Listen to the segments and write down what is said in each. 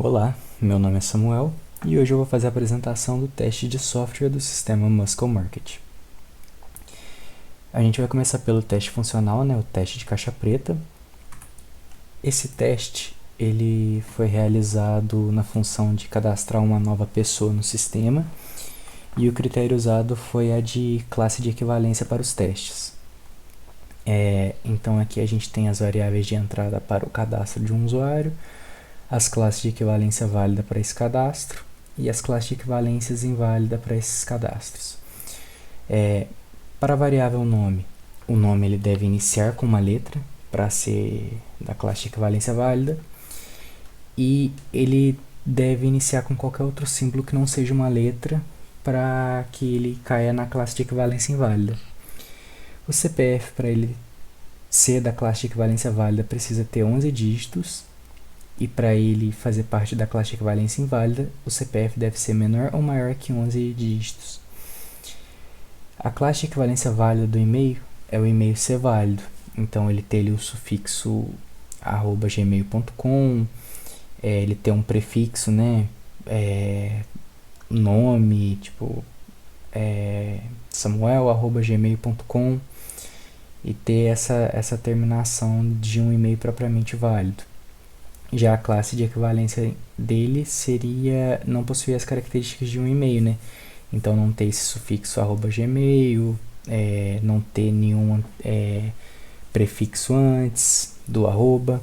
Olá, meu nome é Samuel e hoje eu vou fazer a apresentação do teste de software do sistema Muscle Market. A gente vai começar pelo teste funcional, o teste de caixa preta. Esse teste ele foi realizado na função de cadastrar uma nova pessoa no sistema e o critério usado foi a de classe de equivalência para os testes. Então aqui a gente tem as variáveis de entrada para o cadastro de um usuário, as classes de equivalência válida para esse cadastro e as classes de equivalências inválida para esses cadastros. Para a variável nome, o nome ele deve iniciar com uma letra para ser da classe de equivalência válida e ele deve iniciar com qualquer outro símbolo que não seja uma letra para que ele caia na classe de equivalência inválida. O CPF, para ele ser da classe de equivalência válida, precisa ter 11 dígitos. E para ele fazer parte da classe de equivalência inválida, o CPF deve ser menor ou maior que 11 dígitos. A classe de equivalência válida do e-mail é o e-mail ser válido. Então ele tem ali o sufixo @gmail.com, ele tem um prefixo, nome, tipo samuel@gmail.com, e ter essa terminação de um e-mail propriamente válido. Já a classe de equivalência dele seria não possuir as características de um e-mail, Então não ter esse sufixo @gmail, não ter nenhum prefixo antes do arroba,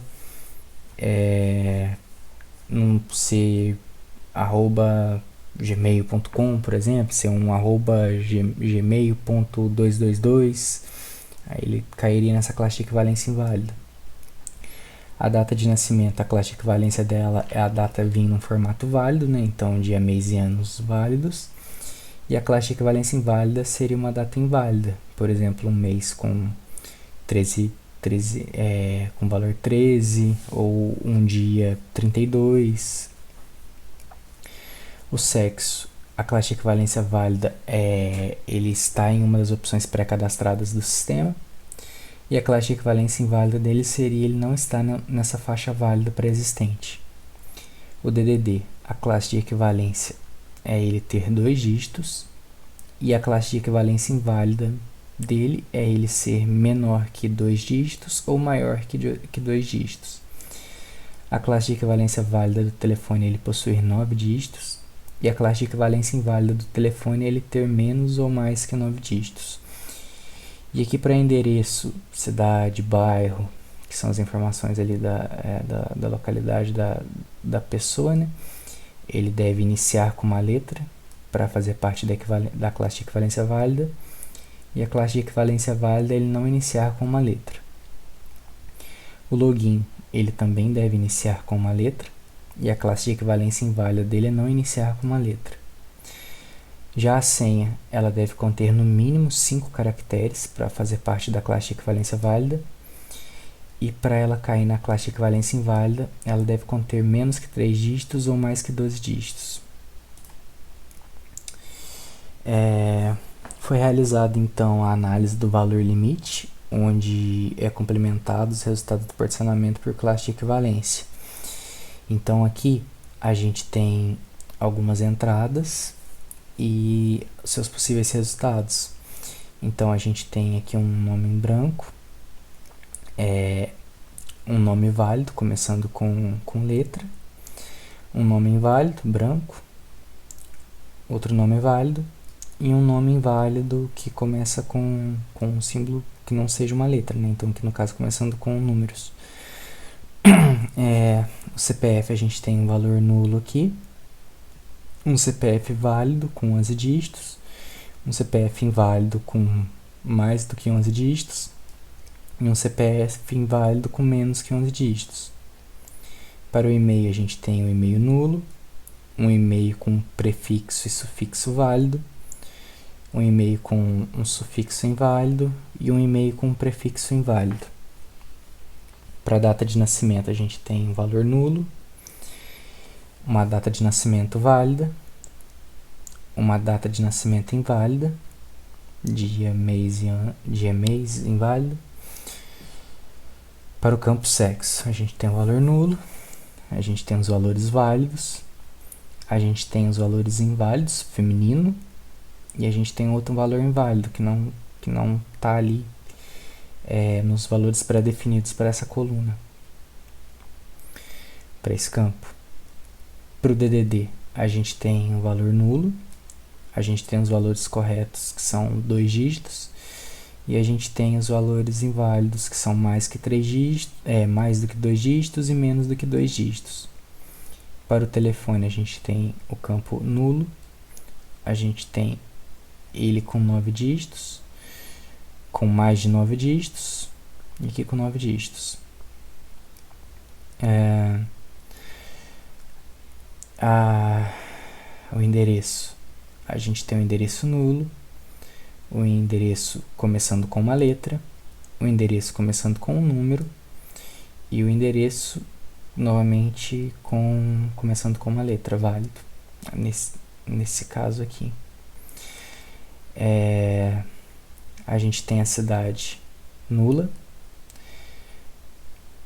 não ser @gmail.com, por exemplo, ser um @gmail.222, aí ele cairia nessa classe de equivalência inválida. A data de nascimento, a classe de equivalência dela é a data vindo no formato válido, Então dia, mês e anos válidos. E a classe de equivalência inválida seria uma data inválida, por exemplo, um mês com 13 com valor 13, ou um dia 32. O sexo, a classe de equivalência válida ele está em uma das opções pré-cadastradas do sistema. E a classe de equivalência inválida dele seria ele não estar nessa faixa válida pré-existente. O DDD, a classe de equivalência é ele ter 2 dígitos, e a classe de equivalência inválida dele é ele ser menor que 2 dígitos ou maior que 2 dígitos. A classe de equivalência válida do telefone ele possuir 9 dígitos, e a classe de equivalência inválida do telefone ele ter menos ou mais que 9 dígitos. E aqui para endereço, cidade, bairro, que são as informações ali da localidade da pessoa, Ele deve iniciar com uma letra para fazer parte da classe de equivalência válida, e a classe de equivalência válida ele não iniciar com uma letra. O login ele também deve iniciar com uma letra, e a classe de equivalência inválida dele é não iniciar com uma letra. Já a senha, ela deve conter no mínimo 5 caracteres para fazer parte da classe de equivalência válida, e para ela cair na classe de equivalência inválida, ela deve conter menos que 3 dígitos ou mais que 12 dígitos. Foi realizada então a análise do valor limite, onde é complementado os resultados do particionamento por classe de equivalência. Então aqui a gente tem algumas entradas e seus possíveis resultados. Então a gente tem aqui um nome em branco, um nome válido começando com letra, um nome inválido branco, outro nome válido e um nome inválido que começa com um símbolo que não seja uma letra, Então aqui no caso começando com números. O CPF a gente tem um valor nulo aqui, um CPF válido com 11 dígitos, um CPF inválido com mais do que 11 dígitos e um CPF inválido com menos que 11 dígitos. Para o e-mail a gente tem um e-mail nulo, um e-mail com prefixo e sufixo válido, um e-mail com um sufixo inválido e um e-mail com um prefixo inválido. Para a data de nascimento a gente tem um valor nulo, uma data de nascimento válida, uma data de nascimento inválida, dia, mês inválido. Para o campo sexo, a gente tem um valor nulo, a gente tem os valores válidos, a gente tem os valores inválidos, feminino, e a gente tem outro valor inválido que não está ali nos valores pré-definidos para essa coluna, para esse campo. Para o DDD, a gente tem o valor nulo, a gente tem os valores corretos, que são 2 dígitos, e a gente tem os valores inválidos, que são mais que 3 dígitos, mais do que 2 dígitos e menos do que 2 dígitos. Para o telefone, a gente tem o campo nulo, a gente tem ele com 9 dígitos, com mais de 9 dígitos, e aqui com 9 dígitos. O endereço, a gente tem o endereço nulo, o endereço começando com uma letra, o endereço começando com um número, e o endereço novamente começando com uma letra, válido, nesse caso aqui. A gente tem a cidade nula,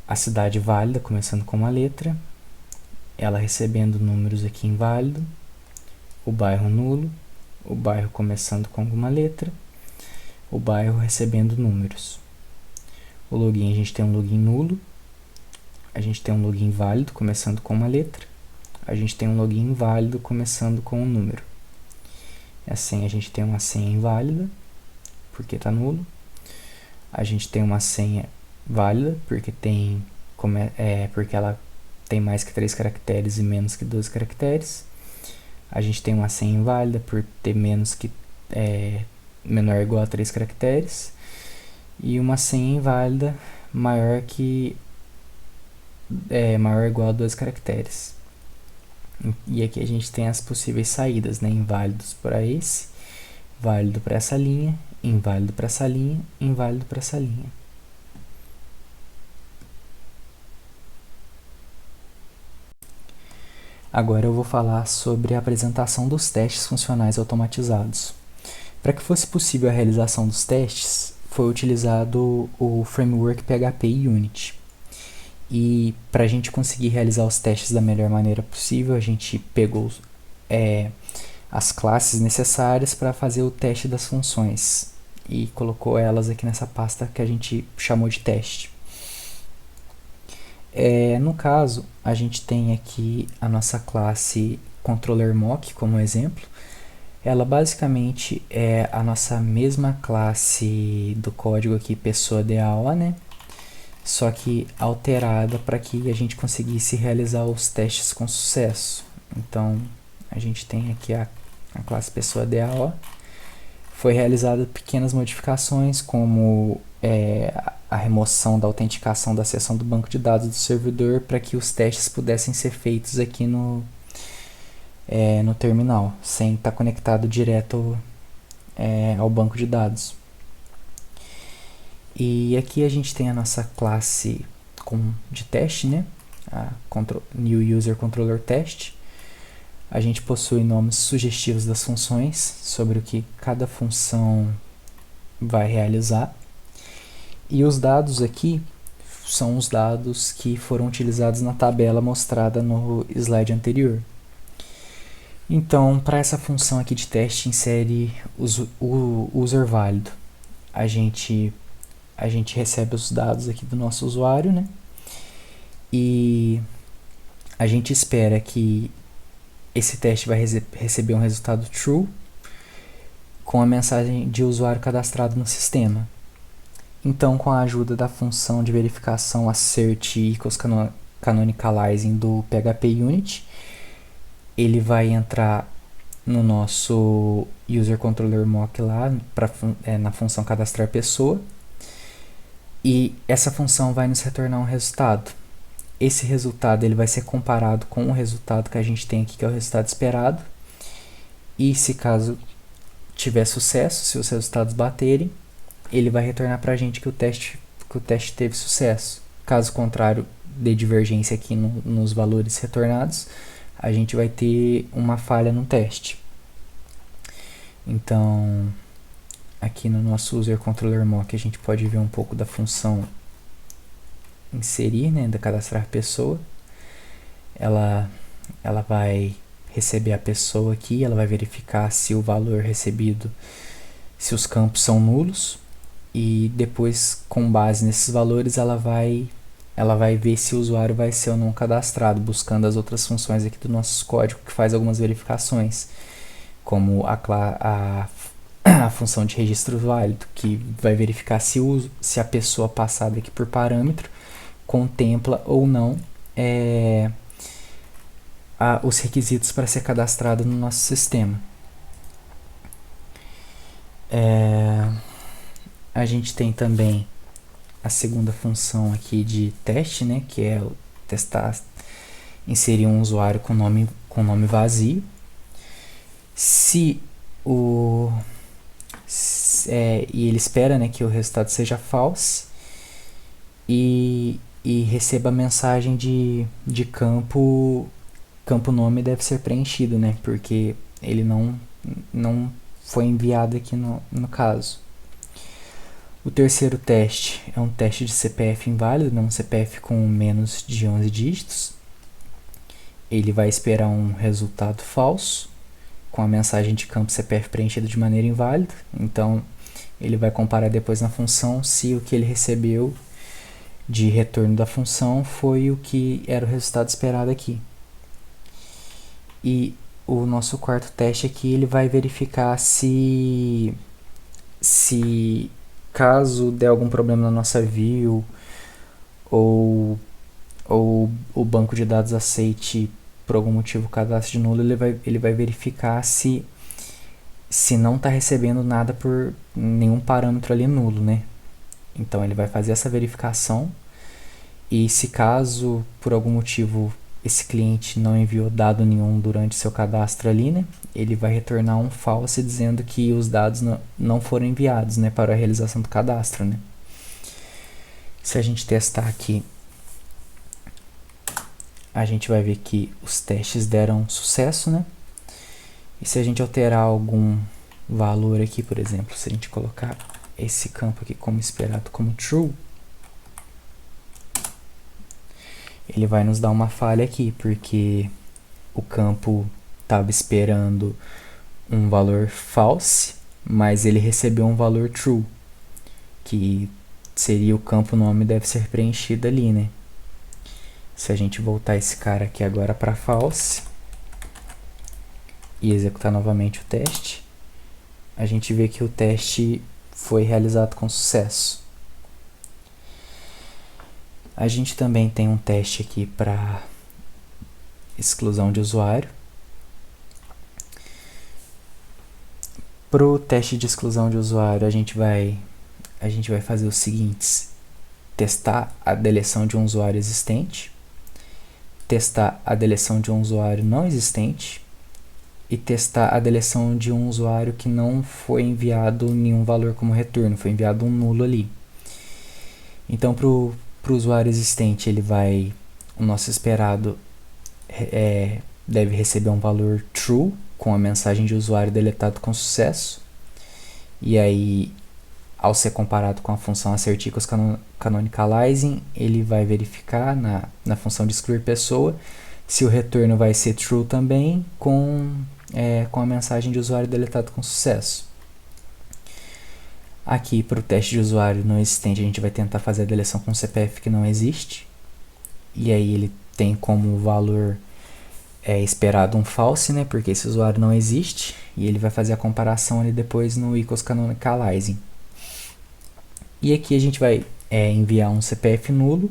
a cidade válida começando com uma letra, ela recebendo números aqui inválido, o bairro nulo, o bairro começando com alguma letra, o bairro recebendo números. O login, a gente tem um login nulo, a gente tem um login válido começando com uma letra, a gente tem um login inválido começando com um número. A senha, a gente tem uma senha inválida, porque está nulo. A gente tem uma senha válida, porque porque ela tem mais que 3 caracteres e menos que 12 caracteres. A gente tem uma senha inválida por ter menor ou igual a 3 caracteres. E uma senha inválida maior ou igual a 12 caracteres. E aqui a gente tem as possíveis saídas, né? Inválidos para esse, válido para essa linha, inválido para essa linha, inválido para essa linha. Agora eu vou falar sobre a apresentação dos testes funcionais automatizados. Para que fosse possível a realização dos testes, foi utilizado o framework PHP e Unity. E para a gente conseguir realizar os testes da melhor maneira possível, a gente pegou as classes necessárias para fazer o teste das funções e colocou elas aqui nessa pasta que a gente chamou de teste. No caso, a gente tem aqui a nossa classe ControllerMock como exemplo. Ela basicamente é a nossa mesma classe do código aqui, PessoaDAO, né? Só que alterada para que a gente conseguisse realizar os testes com sucesso. Então, a gente tem aqui a classe PessoaDAO. Foi realizada pequenas modificações, como a remoção da autenticação da seção do banco de dados do servidor para que os testes pudessem ser feitos aqui no terminal, sem estar conectado direto ao banco de dados. E aqui a gente tem a nossa classe de teste, né? A New User Controller Test. A gente possui nomes sugestivos das funções, sobre o que cada função vai realizar. E os dados aqui são os dados que foram utilizados na tabela mostrada no slide anterior. Então, para essa função aqui de teste, insere o user válido. A gente recebe os dados aqui do nosso usuário, né? E a gente espera que esse teste vai receber um resultado true com a mensagem de usuário cadastrado no sistema. Então, com a ajuda da função de verificação assert equals canonicalizing do PHP Unity, ele vai entrar no nosso user controller mock lá, na função cadastrar pessoa, e essa função vai nos retornar um resultado. Esse resultado ele vai ser comparado com o resultado que a gente tem aqui, que é o resultado esperado, e se caso tiver sucesso, se os resultados baterem, ele vai retornar para a gente que o teste teve sucesso. Caso contrário, dê divergência aqui nos valores retornados, a gente vai ter uma falha no teste. Então, aqui no nosso user controller mock a gente pode ver um pouco da função inserir, né, da cadastrar pessoa. ela, ela vai receber a pessoa aqui, ela vai verificar se o valor recebido, se os campos são nulos, e depois, com base nesses valores, ela vai ver se o usuário vai ser ou não cadastrado, buscando as outras funções aqui do nosso código, que faz algumas verificações, como a função de registro válido, que vai verificar se a pessoa passada aqui por parâmetro contempla ou não os requisitos para ser cadastrado no nosso sistema. A gente tem também a segunda função aqui de teste, né, que é testar, inserir um usuário com nome vazio. E ele espera, né, que o resultado seja false e receba a mensagem de campo nome deve ser preenchido, né, porque ele não foi enviado aqui no caso. O terceiro teste é um teste de CPF inválido, né, um CPF com menos de 11 dígitos. Ele vai esperar um resultado falso com a mensagem de campo CPF preenchido de maneira inválida. Então, ele vai comparar depois na função se o que ele recebeu de retorno da função foi o que era o resultado esperado aqui. E o nosso quarto teste aqui, ele vai verificar se caso der algum problema na nossa view ou o banco de dados aceite por algum motivo o cadastro de nulo, ele vai verificar se não está recebendo nada por nenhum parâmetro ali nulo, né? Então ele vai fazer essa verificação, e se caso por algum motivo esse cliente não enviou dado nenhum durante seu cadastro ali, né, ele vai retornar um false dizendo que os dados não foram enviados, né, para a realização do cadastro, né. Se a gente testar aqui, a gente vai ver que os testes deram sucesso, né. E se a gente alterar algum valor aqui, por exemplo, se a gente colocar esse campo aqui como esperado como true, ele vai nos dar uma falha aqui, porque o campo estava esperando um valor false, mas ele recebeu um valor true, que seria o campo nome deve ser preenchido ali, né? Se a gente voltar esse cara aqui agora para false e executar novamente o teste, a gente vê que o teste foi realizado com sucesso. A gente também tem um teste aqui para exclusão de usuário. Para o teste de exclusão de usuário, a gente vai fazer os seguintes: testar a deleção de um usuário existente, testar a deleção de um usuário não existente e testar a deleção de um usuário que não foi enviado nenhum valor como retorno, foi enviado um nulo ali. Então, para o usuário existente, o nosso esperado deve receber um valor true com a mensagem de usuário deletado com sucesso. E aí, ao ser comparado com a função asserticals canonicalizing, ele vai verificar na função de excluir pessoa se o retorno vai ser true também com a mensagem de usuário deletado com sucesso. Aqui, para o teste de usuário não existente, a gente vai tentar fazer a deleção com CPF que não existe. E aí ele tem como valor esperado um false, né? Porque esse usuário não existe. E ele vai fazer a comparação ali depois no equals canonicalizing. E aqui a gente vai enviar um CPF nulo.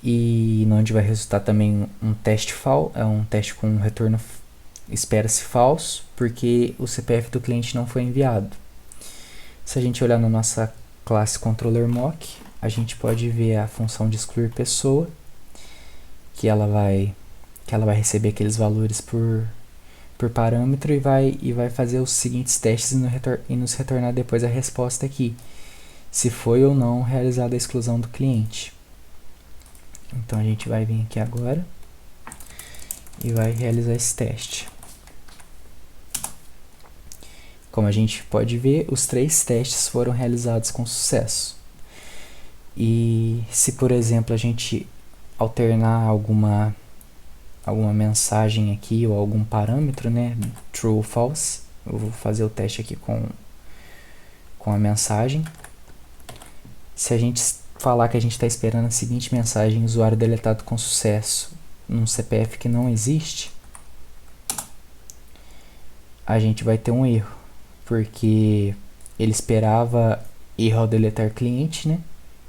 E onde vai resultar também um teste um teste com um retorno espera-se falso, porque o CPF do cliente não foi enviado. Se a gente olhar na nossa classe controller mock, a gente pode ver a função de excluir pessoa, que ela vai receber aqueles valores por parâmetro e vai fazer os seguintes testes e nos retornar depois a resposta aqui, se foi ou não realizada a exclusão do cliente. Então a gente vai vir aqui agora e vai realizar esse teste. Como a gente pode ver, os 3 testes foram realizados com sucesso. E se, por exemplo, a gente alternar alguma alguma mensagem aqui ou algum parâmetro, né? True ou false. Eu vou fazer o teste aqui com a mensagem. Se a gente falar que a gente está esperando a seguinte mensagem: usuário deletado com sucesso num CPF que não existe, a gente vai ter um erro, porque ele esperava erro ao deletar cliente, né?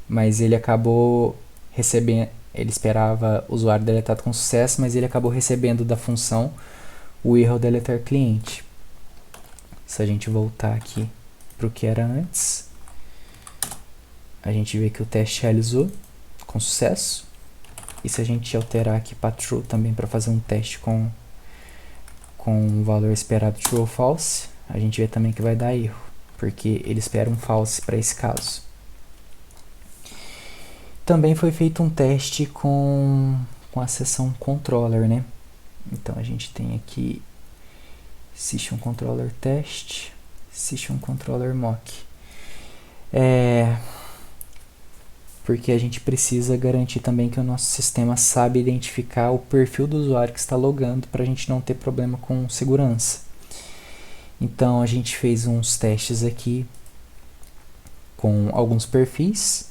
Mas ele acabou recebendo, ele esperava usuário deletado com sucesso, mas ele acabou recebendo da função o erro ao deletar cliente. Se a gente voltar aqui para o que era antes, a gente vê que o teste realizou com sucesso. E se a gente alterar aqui para true também para fazer um teste com o valor esperado true ou false, a gente vê também que vai dar erro, porque ele espera um false para esse caso. Também foi feito um teste com a seção controller, né? Então a gente tem aqui System Controller Test, System Controller Mock. Porque a gente precisa garantir também que o nosso sistema sabe identificar o perfil do usuário que está logando para a gente não ter problema com segurança. Então a gente fez uns testes aqui com alguns perfis.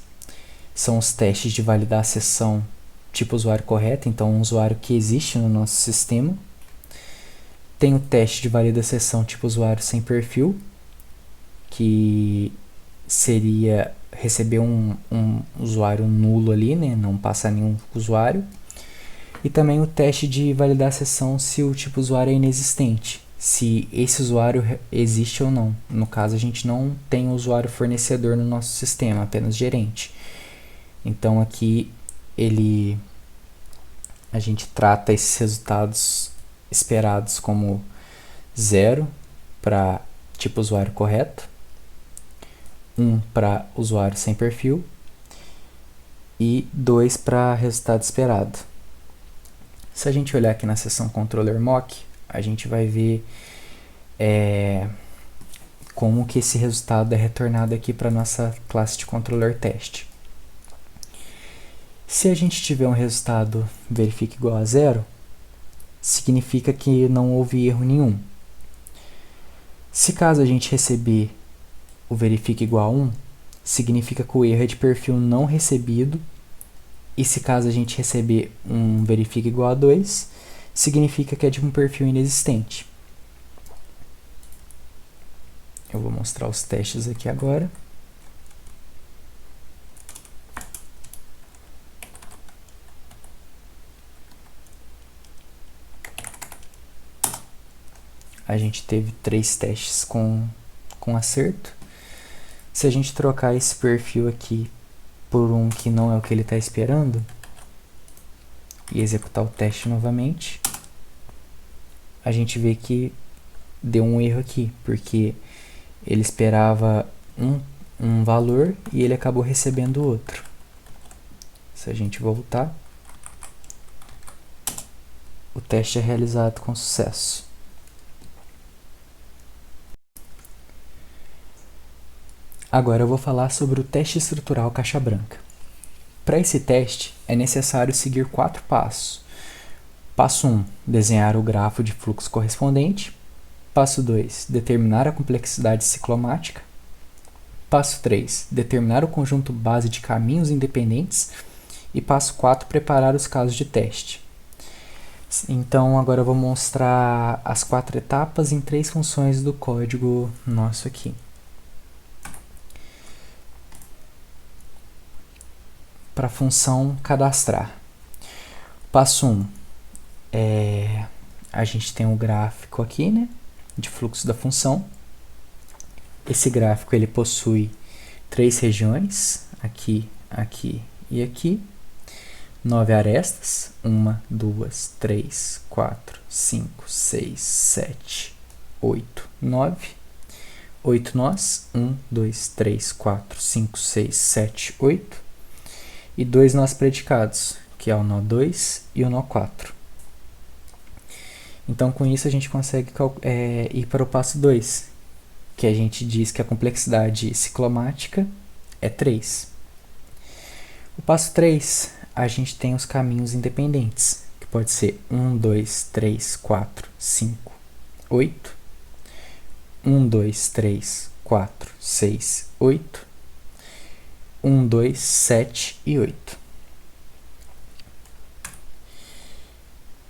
São os testes de validar a sessão tipo usuário correto, então um usuário que existe no nosso sistema. Tem o teste de validar a sessão tipo usuário sem perfil, que seria receber um usuário nulo ali, né? Não passar nenhum usuário. E também o teste de validar a sessão se o tipo usuário é inexistente, se esse usuário existe ou não. No caso, a gente não tem usuário fornecedor no nosso sistema, apenas gerente. Então aqui a gente trata esses resultados esperados como 0 para tipo usuário correto, 1 para usuário sem perfil e 2 para resultado esperado. Se a gente olhar aqui na seção Controller Mock, a gente vai ver como que esse resultado é retornado aqui para a nossa classe de Controller Test. Se a gente tiver um resultado verifique igual a 0, significa que não houve erro nenhum. Se caso a gente receber o verifique igual a 1, significa que o erro é de perfil não recebido. E se caso a gente receber um verifique igual a 2, significa que é de um perfil inexistente. Eu vou mostrar os testes aqui agora. A gente teve 3 testes com acerto. Se a gente trocar esse perfil aqui por um que não é o que ele está esperando e executar o teste novamente, a gente vê que deu um erro aqui, porque ele esperava um valor e ele acabou recebendo outro. Se a gente voltar, o teste é realizado com sucesso. Agora eu vou falar sobre o teste estrutural caixa branca. Para esse teste, é necessário seguir 4 passos. Passo 1, desenhar o grafo de fluxo correspondente. Passo 2, determinar a complexidade ciclomática. Passo 3, determinar o conjunto base de caminhos independentes. E passo 4, preparar os casos de teste. Então agora eu vou mostrar as 4 etapas em 3 funções do código nosso aqui. Para a função cadastrar. Passo 1, a gente tem um gráfico aqui, né, de fluxo da função. Esse gráfico ele possui 3 regiões, aqui, aqui e aqui. 9 arestas, 1, 2, 3, 4, 5, 6, 7, 8, 9. 8 nós, 1, 2, 3, 4, 5, 6, 7, 8. E 2 nós predicados, que é o nó 2 e o nó 4. Então, com isso, a gente consegue ir para o passo 2, que a gente diz que a complexidade ciclomática é 3. O passo 3, a gente tem os caminhos independentes, que pode ser 1, 2, 3, 4, 5, 8. 1, 2, 3, 4, 6, 8. 1, 2, 7 e 8.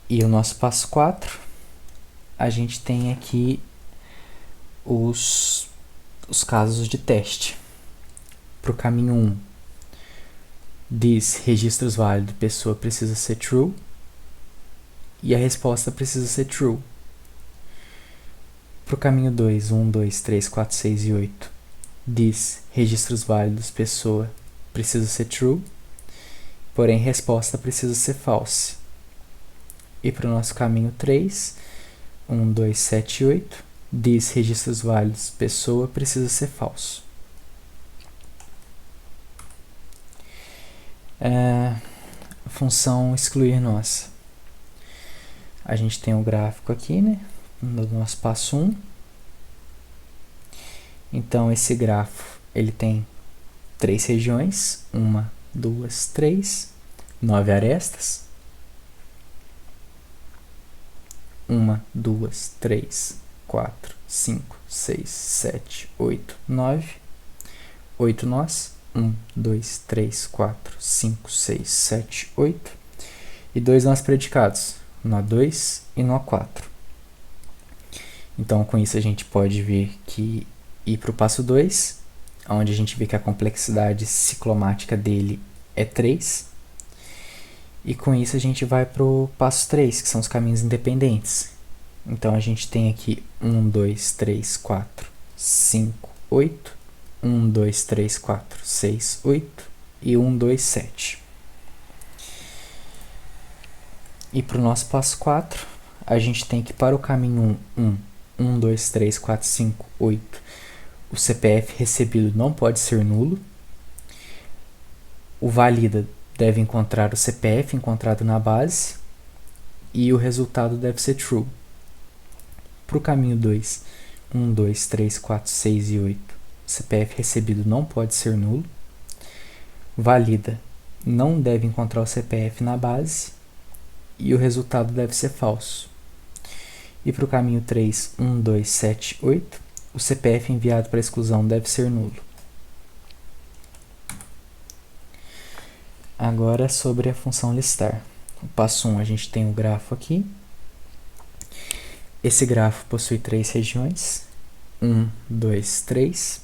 E o nosso passo 4, a gente tem aqui os casos de teste. Para o caminho 1, diz registros válidos, pessoa precisa ser true. E a resposta precisa ser true. Para o caminho 2, 1, 2, 3, 4, 6 e 8, diz registros válidos, pessoa precisa ser true. Porém, resposta precisa ser false. E para o nosso caminho 3, 1, 2, 7 e 8, diz registros válidos, pessoa precisa ser falso. Função excluir nossa. A gente tem um gráfico aqui, né, no nosso passo 1. Então, esse grafo ele tem 3 regiões, 1, 2, 3, 9 arestas. 1, 2, 3, 4, 5, 6, 7, 8, 9. 8 nós. 1, 2, 3, 4, 5, 6, 7, 8. E 2 nós predicados. Nó 2 e nó 4. Então, com isso, a gente pode ver que ir para o passo 2, onde a gente vê que a complexidade ciclomática dele é 3. E com isso a gente vai para o passo 3, que são os caminhos independentes. Então a gente tem aqui 1, 2, 3, 4, 5, 8. 1, 2, 3, 4, 6, 8. E 1, 2, 7. E para o nosso passo 4, a gente tem que para o caminho 1, 1, 2, 3, 4, 5, 8, o CPF recebido não pode ser nulo. O valida deve encontrar o CPF encontrado na base e o resultado deve ser true. Para o caminho 2, 1, 2, 3, 4, 6 e 8, o CPF recebido não pode ser nulo. Valida não deve encontrar o CPF na base e o resultado deve ser falso. E para o caminho 3, 1, 2, 7, 8, o CPF enviado para exclusão deve ser nulo. Agora sobre a função listar. O passo 1, a gente tem o grafo aqui. Esse grafo possui 3 regiões. 1, 2, 3.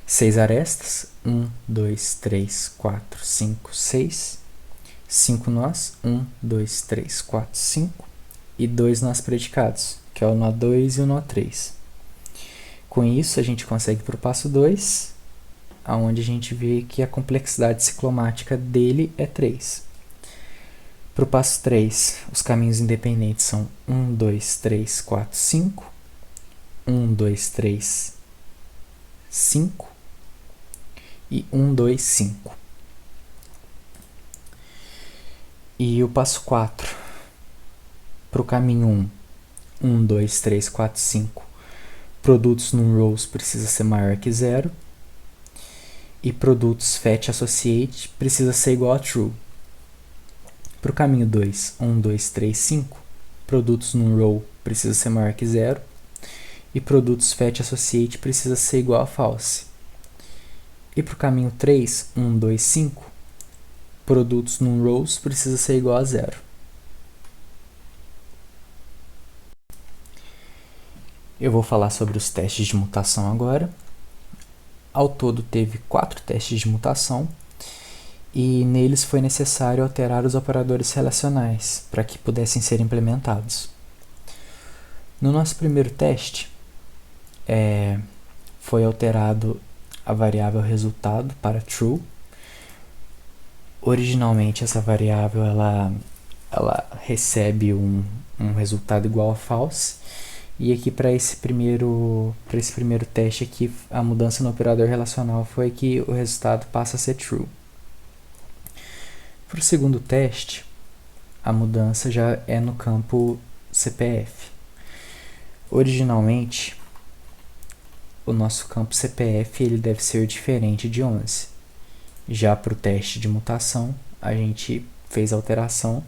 6 arestas. 1, 2, 3, 4, 5, 6. 5 nós. 1, 2, 3, 4, 5. E 2 nós predicados, que é o nó 2 e o nó 3. Com isso, a gente consegue para o passo 2, onde a gente vê que a complexidade ciclomática dele é 3. Para o passo 3, os caminhos independentes são 1, 2, 3, 4, 5. 1, 2, 3, 5. E 1, 2, 5. E o passo 4, para o caminho 1, 1, 2, 3, 4, 5. Produtos num rows precisa ser maior que 0. E produtos fetch associate precisa ser igual a true. Para o caminho 2, 1, 2, 3, 5. Produtos num row precisa ser maior que 0. E produtos fetch associate precisa ser igual a false. E para o caminho 3, 1, 2, 5. Produtos num rows precisa ser igual a 0. Eu vou falar sobre os testes de mutação agora. Ao todo teve 4 testes de mutação e neles foi necessário alterar os operadores relacionais para que pudessem ser implementados. No nosso primeiro teste, foi alterado a variável resultado para true. Originalmente essa variável ela recebe um resultado igual a false. E aqui para esse primeiro teste aqui, a mudança no operador relacional foi que o resultado passa a ser true. Para o segundo teste, a mudança já é no campo CPF. Originalmente, o nosso campo CPF ele deve ser diferente de 11. Já para o teste de mutação, a gente fez a alteração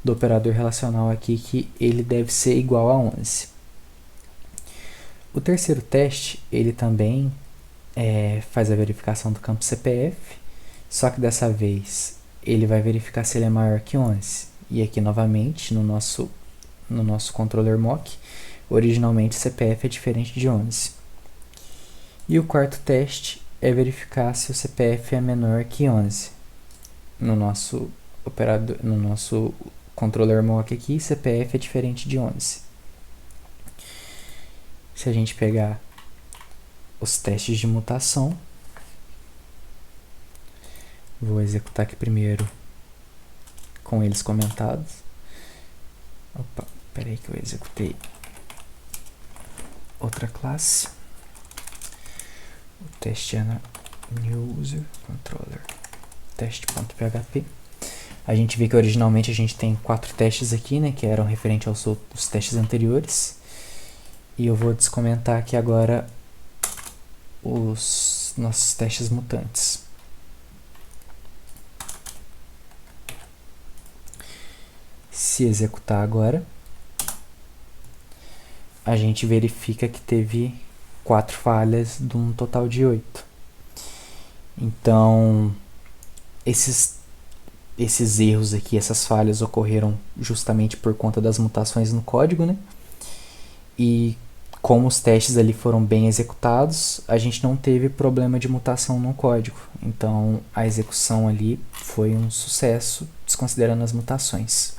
do operador relacional aqui, que ele deve ser igual a 11. O terceiro teste, ele também faz a verificação do campo CPF, só que dessa vez ele vai verificar se ele é maior que 11. E aqui novamente, no nosso controller mock, originalmente CPF é diferente de 11. E o quarto teste é verificar se o CPF é menor que 11. No nosso controller mock aqui, CPF é diferente de 11. Se a gente pegar os testes de mutação, vou executar aqui primeiro com eles comentados. Opa, peraí que eu executei outra classe. O teste é na new user controller teste.php. A gente vê que originalmente a gente tem 4 testes aqui, né, que eram referentes aos testes anteriores. E eu vou descomentar aqui agora os nossos testes mutantes. Se executar agora, a gente verifica que teve 4 falhas de um total de 8. Então, esses erros aqui, essas falhas ocorreram justamente por conta das mutações no código, né? E como os testes ali foram bem executados, a gente não teve problema de mutação no código. Então, a execução ali foi um sucesso, desconsiderando as mutações.